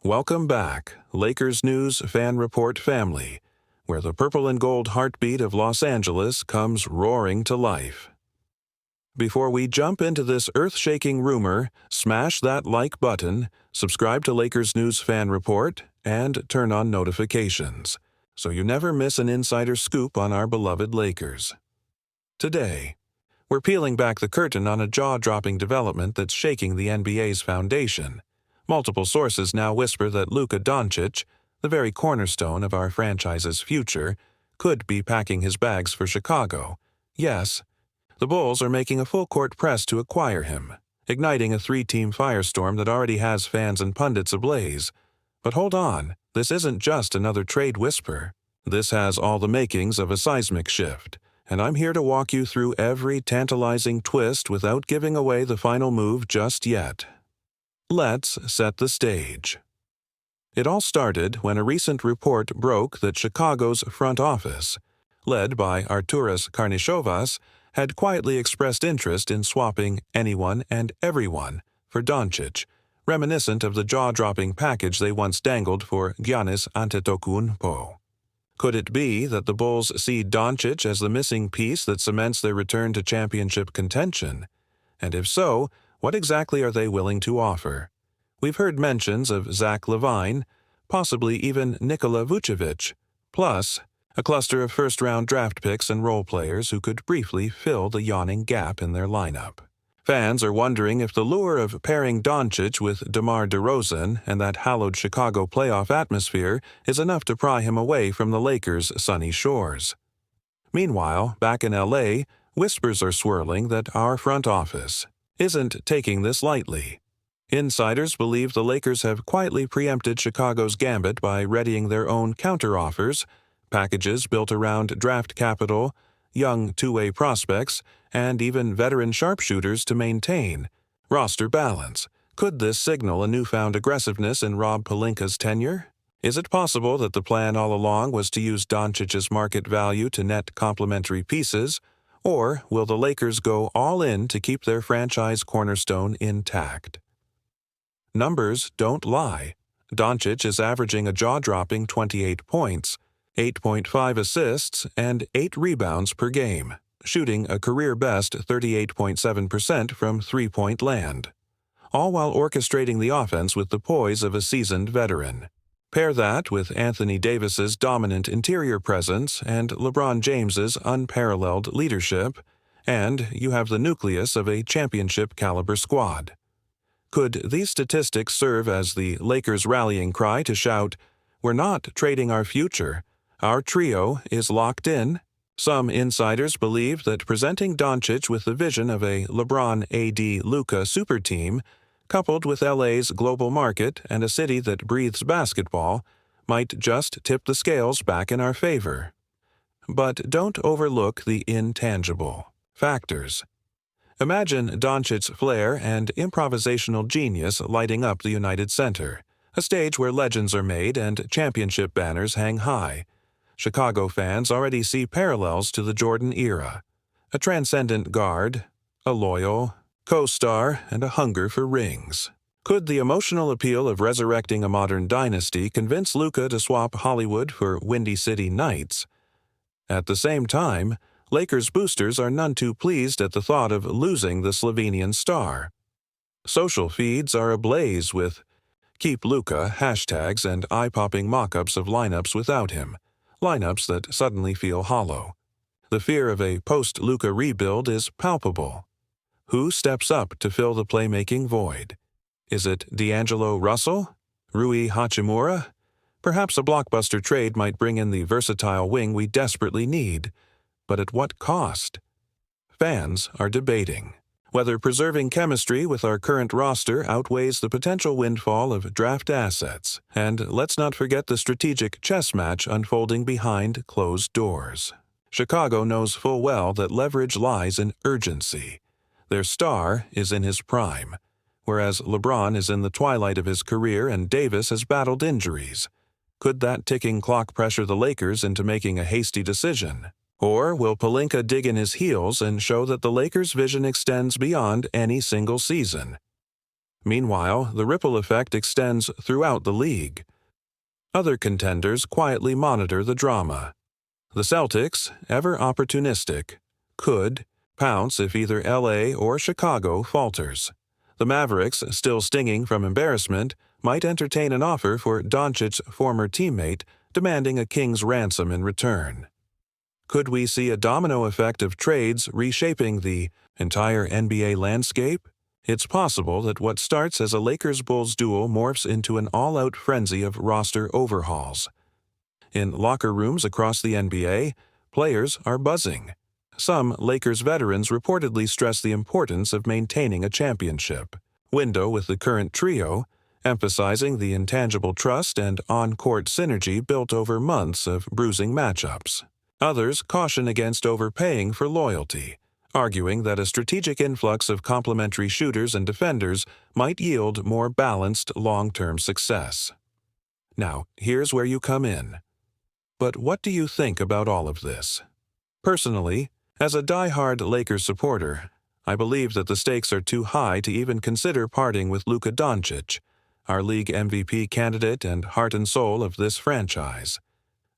Welcome back, Lakers News Fan Report family, where the purple and gold heartbeat of Los Angeles comes roaring to life. Before we jump into this earth-shaking rumor, smash that like button, subscribe to Lakers News Fan Report, and turn on notifications, so you never miss an insider scoop on our beloved Lakers. Today, we're peeling back the curtain on a jaw-dropping development that's shaking the NBA's foundation. Multiple sources now whisper that Luka Doncic, the very cornerstone of our franchise's future, could be packing his bags for Chicago. Yes, the Bulls are making a full-court press to acquire him, igniting a three-team firestorm that already has fans and pundits ablaze. But hold on, this isn't just another trade whisper. This has all the makings of a seismic shift, and I'm here to walk you through every tantalizing twist without giving away the final move just yet. Let's set the stage. It all started when a recent report broke that Chicago's front office, led by Arturas Karnisovas, had quietly expressed interest in swapping anyone and everyone for Doncic, reminiscent of the jaw-dropping package they once dangled for Giannis Antetokounmpo. Could it be that the Bulls see Doncic as the missing piece that cements their return to championship contention? And if so, what exactly are they willing to offer? We've heard mentions of Zach LaVine, possibly even Nikola Vucevic, plus a cluster of first-round draft picks and role players who could briefly fill the yawning gap in their lineup. Fans are wondering if the lure of pairing Doncic with DeMar DeRozan and that hallowed Chicago playoff atmosphere is enough to pry him away from the Lakers' sunny shores. Meanwhile, back in LA, whispers are swirling that our front office isn't taking this lightly. Insiders believe the Lakers have quietly preempted Chicago's gambit by readying their own counteroffers, packages built around draft capital, young two-way prospects, and even veteran sharpshooters to maintain roster balance. Could this signal a newfound aggressiveness in Rob Pelinka's tenure? Is it possible that the plan all along was to use Doncic's market value to net complementary pieces, or will the Lakers go all in to keep their franchise cornerstone intact? Numbers don't lie. Doncic is averaging a jaw-dropping 28 points, 8.5 assists, and 8 rebounds per game, shooting a career-best 38.7% from three-point land, all while orchestrating the offense with the poise of a seasoned veteran. Pair that with Anthony Davis's dominant interior presence and LeBron James's unparalleled leadership, and you have the nucleus of a championship-caliber squad. Could these statistics serve as the Lakers' rallying cry to shout, "We're not trading our future. Our trio is locked in"? Some insiders believe that presenting Doncic with the vision of a LeBron, AD, Luka super team, coupled with LA's global market and a city that breathes basketball, might just tip the scales back in our favor. But don't overlook the intangible factors. Imagine Doncic's flair and improvisational genius lighting up the United Center, a stage where legends are made and championship banners hang high. Chicago fans already see parallels to the Jordan era: a transcendent guard, a loyal co-star, and a hunger for rings. Could the emotional appeal of resurrecting a modern dynasty convince Luka to swap Hollywood for Windy City Nights? At the same time, Lakers boosters are none too pleased at the thought of losing the Slovenian star. Social feeds are ablaze with "Keep Luka" hashtags and eye-popping mock-ups of lineups without him, lineups that suddenly feel hollow. The fear of a post-Luka rebuild is palpable. Who steps up to fill the playmaking void? Is it D'Angelo Russell? Rui Hachimura? Perhaps a blockbuster trade might bring in the versatile wing we desperately need. But at what cost? Fans are debating whether preserving chemistry with our current roster outweighs the potential windfall of draft assets. And let's not forget the strategic chess match unfolding behind closed doors. Chicago knows full well that leverage lies in urgency. Their star is in his prime, whereas LeBron is in the twilight of his career and Davis has battled injuries. Could that ticking clock pressure the Lakers into making a hasty decision? Or will Pelinka dig in his heels and show that the Lakers' vision extends beyond any single season? Meanwhile, the ripple effect extends throughout the league. Other contenders quietly monitor the drama. The Celtics, ever opportunistic, could pounce if either LA or Chicago falters. The Mavericks, still stinging from embarrassment, might entertain an offer for Doncic's former teammate, demanding a king's ransom in return. Could we see a domino effect of trades reshaping the entire NBA landscape? It's possible that what starts as a Lakers-Bulls duel morphs into an all-out frenzy of roster overhauls. In locker rooms across the NBA, players are buzzing. Some Lakers veterans reportedly stress the importance of maintaining a championship window with the current trio, emphasizing the intangible trust and on-court synergy built over months of bruising matchups. Others caution against overpaying for loyalty, arguing that a strategic influx of complementary shooters and defenders might yield more balanced long-term success. Now, here's where you come in. But what do you think about all of this? Personally, as a die-hard Lakers supporter, I believe that the stakes are too high to even consider parting with Luka Doncic, our league MVP candidate and heart and soul of this franchise.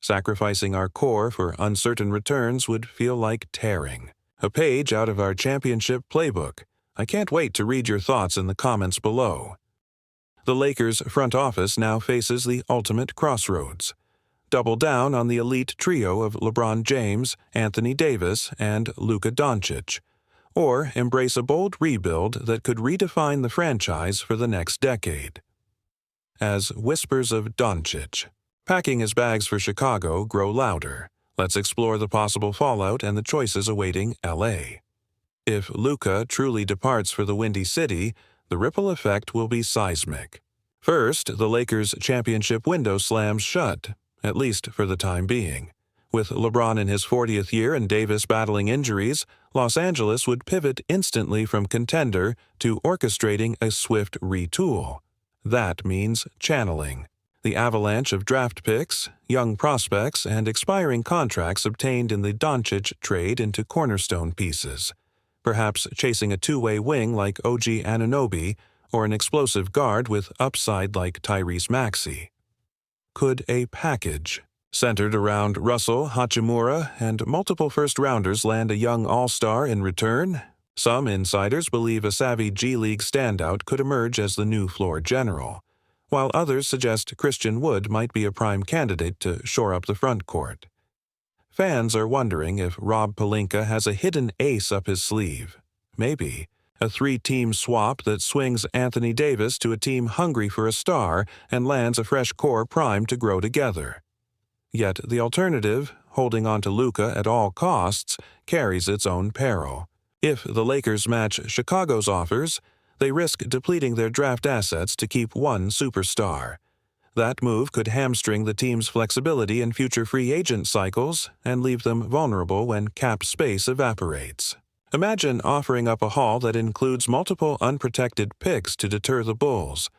Sacrificing our core for uncertain returns would feel like tearing a page out of our championship playbook. I can't wait to read your thoughts in the comments below. The Lakers front office now faces the ultimate crossroads. Double down on the elite trio of LeBron James, Anthony Davis, and Luka Doncic, or embrace a bold rebuild that could redefine the franchise for the next decade. As whispers of Doncic packing his bags for Chicago grow louder, let's explore the possible fallout and the choices awaiting LA. If Luka truly departs for the Windy City, the ripple effect will be seismic. First, the Lakers' championship window slams shut, at least for the time being. With LeBron in his 40th year and Davis battling injuries, Los Angeles would pivot instantly from contender to orchestrating a swift retool. That means channeling the avalanche of draft picks, young prospects, and expiring contracts obtained in the Doncic trade into cornerstone pieces, perhaps chasing a two-way wing like OG Anunoby or an explosive guard with upside like Tyrese Maxey. Could a package centered around Russell, Hachimura, and multiple first-rounders land a young all-star in return? Some insiders believe a savvy G League standout could emerge as the new floor general, while others suggest Christian Wood might be a prime candidate to shore up the front court. Fans are wondering if Rob Pelinka has a hidden ace up his sleeve. Maybe a three-team swap that swings Anthony Davis to a team hungry for a star and lands a fresh core primed to grow together. Yet the alternative, holding on to Luka at all costs, carries its own peril. If the Lakers match Chicago's offers, they risk depleting their draft assets to keep one superstar. That move could hamstring the team's flexibility in future free agent cycles and leave them vulnerable when cap space evaporates. Imagine offering up a haul that includes multiple unprotected picks to deter the Bulls.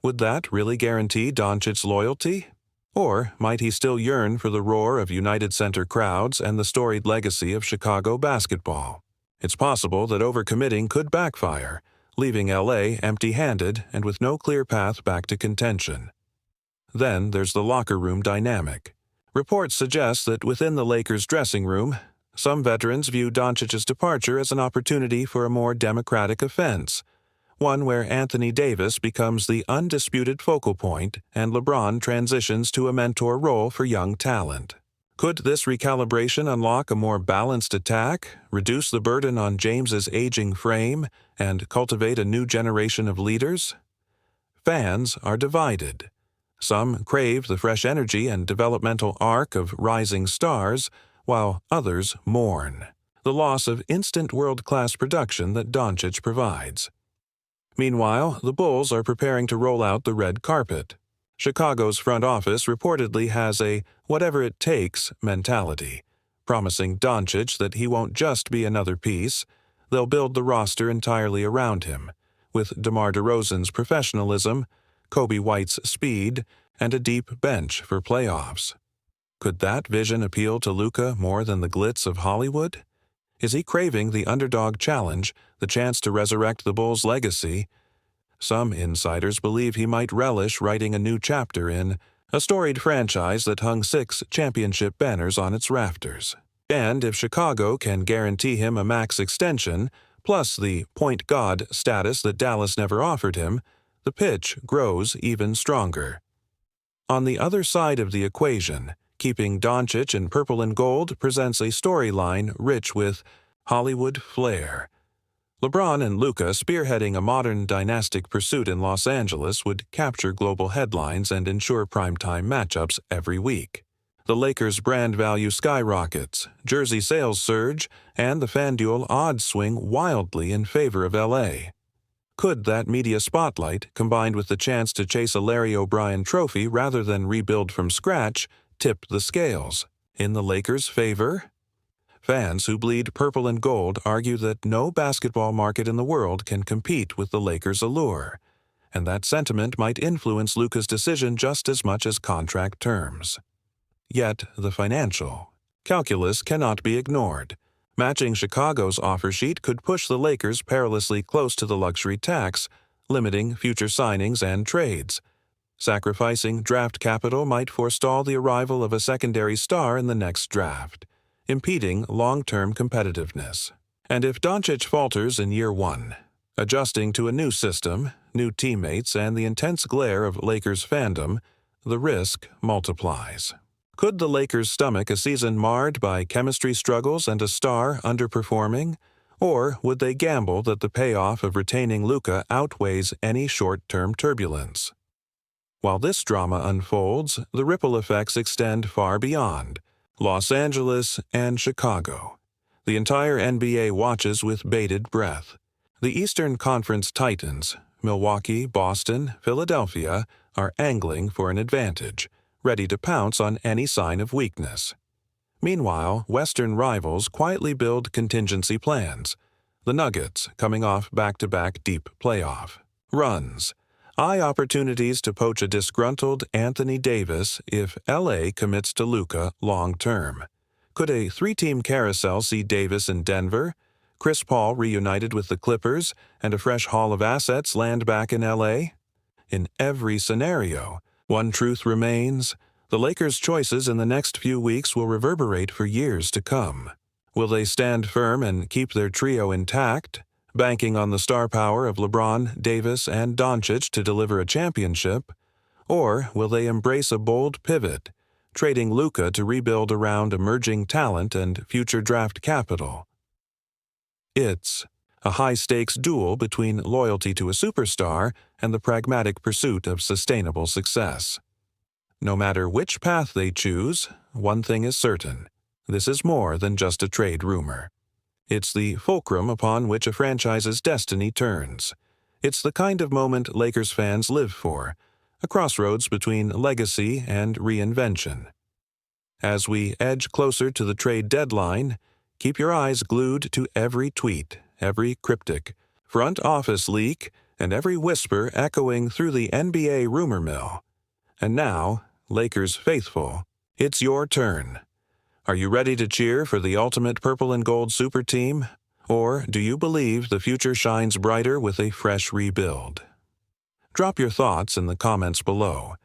Would that really guarantee Doncic's loyalty? Or might he still yearn for the roar of United Center crowds and the storied legacy of Chicago basketball? It's possible that overcommitting could backfire, leaving LA empty-handed and with no clear path back to contention. Then there's the locker room dynamic. Reports suggest that within the Lakers' dressing room, some veterans view Doncic's departure as an opportunity for a more democratic offense, one where Anthony Davis becomes the undisputed focal point and LeBron transitions to a mentor role for young talent. Could this recalibration unlock a more balanced attack, reduce the burden on James's aging frame, and cultivate a new generation of leaders? Fans are divided. Some crave the fresh energy and developmental arc of rising stars, while others mourn the loss of instant world-class production that Doncic provides. Meanwhile, the Bulls are preparing to roll out the red carpet. Chicago's front office reportedly has a whatever-it-takes mentality, promising Doncic that he won't just be another piece. They'll build the roster entirely around him, with DeMar DeRozan's professionalism, Kobe White's speed, and a deep bench for playoffs. Could that vision appeal to Luka more than the glitz of Hollywood? Is he craving the underdog challenge, the chance to resurrect the Bulls' legacy? Some insiders believe he might relish writing a new chapter in a storied franchise that hung 6 championship banners on its rafters. And if Chicago can guarantee him a max extension, plus the point guard status that Dallas never offered him, the pitch grows even stronger. On the other side of the equation, keeping Doncic in purple and gold presents a storyline rich with Hollywood flair. LeBron and Luka spearheading a modern dynastic pursuit in Los Angeles would capture global headlines and ensure primetime matchups every week. The Lakers' brand value skyrockets, jersey sales surge, and the FanDuel odds swing wildly in favor of LA. Could that media spotlight, combined with the chance to chase a Larry O'Brien trophy rather than rebuild from scratch, tip the scales in the Lakers' favor? Fans who bleed purple and gold argue that no basketball market in the world can compete with the Lakers' allure, and that sentiment might influence Luka's decision just as much as contract terms. Yet, the financial calculus cannot be ignored. Matching Chicago's offer sheet could push the Lakers perilously close to the luxury tax, limiting future signings and trades. Sacrificing draft capital might forestall the arrival of a secondary star in the next draft, impeding long-term competitiveness. And if Doncic falters in year 1, adjusting to a new system, new teammates, and the intense glare of Lakers fandom, the risk multiplies. Could the Lakers stomach a season marred by chemistry struggles and a star underperforming? Or would they gamble that the payoff of retaining Luka outweighs any short-term turbulence? While this drama unfolds, the ripple effects extend far beyond Los Angeles and Chicago. The entire NBA watches with bated breath. The Eastern Conference Titans, Milwaukee, Boston, Philadelphia, are angling for an advantage, ready to pounce on any sign of weakness. Meanwhile, Western rivals quietly build contingency plans. The Nuggets, coming off back-to-back deep playoff runs, eye opportunities to poach a disgruntled Anthony Davis if LA commits to Luka long-term. Could a 3-team carousel see Davis in Denver, Chris Paul reunited with the Clippers, and a fresh haul of assets land back in LA? In every scenario, one truth remains: the Lakers' choices in the next few weeks will reverberate for years to come. Will they stand firm and keep their trio intact, banking on the star power of LeBron, Davis, and Doncic to deliver a championship? Or will they embrace a bold pivot, trading Luka to rebuild around emerging talent and future draft capital? It's a high-stakes duel between loyalty to a superstar and the pragmatic pursuit of sustainable success. No matter which path they choose, one thing is certain: this is more than just a trade rumor. It's the fulcrum upon which a franchise's destiny turns. It's the kind of moment Lakers fans live for, a crossroads between legacy and reinvention. As we edge closer to the trade deadline, keep your eyes glued to every tweet, every cryptic front office leak, and every whisper echoing through the NBA rumor mill. And now, Lakers faithful, it's your turn. Are you ready to cheer for the ultimate purple and gold super team? Or do you believe the future shines brighter with a fresh rebuild? Drop your thoughts in the comments below.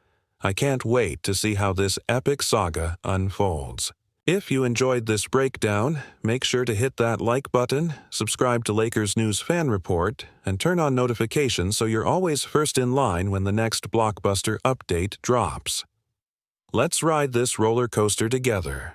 I can't wait to see how this epic saga unfolds. If you enjoyed this breakdown, make sure to hit that like button, subscribe to Lakers News Fan Report, and turn on notifications so you're always first in line when the next blockbuster update drops. Let's ride this roller coaster together.